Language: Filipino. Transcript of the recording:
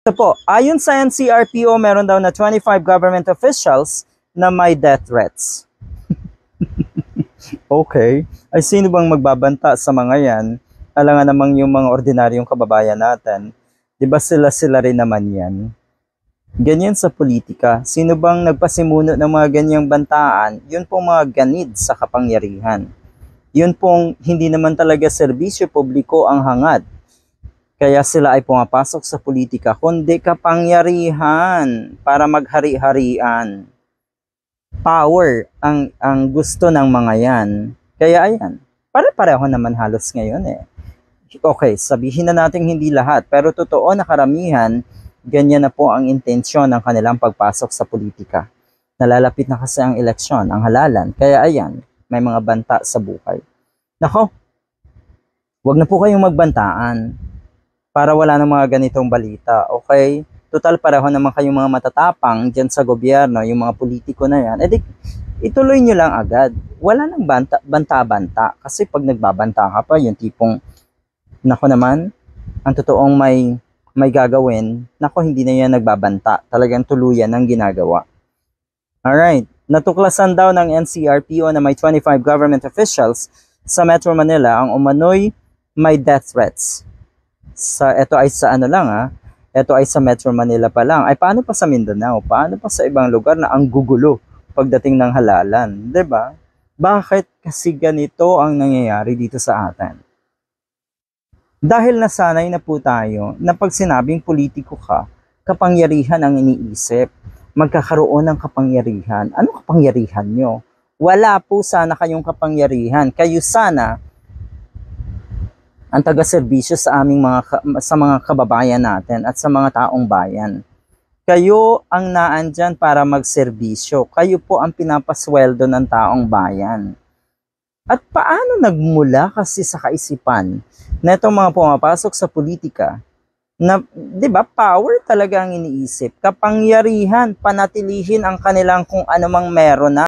Ito po, ayon sa NCRPO, meron daw na 25 government officials na may death threats. Okay. Ay sino bang magbabanta sa mga yan? Alangan namang yung mga ordinaryong kababayan natin. Diba sila rin naman yan? Ganyan sa politika. Sino bang nagpasimuno ng mga ganyang bantaan? Yun pong mga ganid sa kapangyarihan. Yun pong hindi naman talaga serbisyo publiko ang hangad. Kaya sila ay pumapasok sa politika, kundi kapangyarihan para maghari-harian. Power ang gusto ng mga yan. Kaya ayan, pare-pareho naman halos ngayon eh. Okay, sabihin na natin hindi lahat, pero totoo na karamihan, ganyan na po ang intensyon ng kanilang pagpasok sa politika. Nalalapit na kasi ang eleksyon, ang halalan. Kaya ayan, may mga banta sa buhay. Nako, wag na po kayong magbantaan para wala ng mga ganitong balita, okay? Total, pareho naman kayong mga matatapang dyan sa gobyerno, yung mga politiko na yan. Ituloy nyo lang agad. Wala nang banta-banta. Kasi pag nagbabanta ka pa, yung tipong, nako naman, ang totoong may gagawin, nako hindi na yan nagbabanta. Talagang tuluyan ang ginagawa. Alright, natuklasan daw ng NCRPO na may 25 government officials sa Metro Manila ang umano'y may death threats. Ito ay sa ano lang ito ay sa Metro Manila pa lang. Ay paano pa sa Mindanao? Paano pa sa ibang lugar na ang gugulo pagdating ng halalan? 'Di ba? Bakit kasi ganito ang nangyayari dito sa atin? Dahil nasanay na po tayo na pag sinabing politiko ka, kapangyarihan ang iniisip. Magkakaroon ng kapangyarihan. Ano kapangyarihan nyo? Wala po sana kayong kapangyarihan. Kayo sana ang taga-serbisyo sa mga kababayan natin at sa mga taong bayan. Kayo ang naandyan para magserbisyo. Kayo po ang pinapasweldo ng taong bayan. At paano nagmula kasi sa kaisipan na itong mga pumapasok sa politika na, di ba, power talaga ang iniisip. Kapangyarihan, panatilihin ang kanilang kung anumang meron na.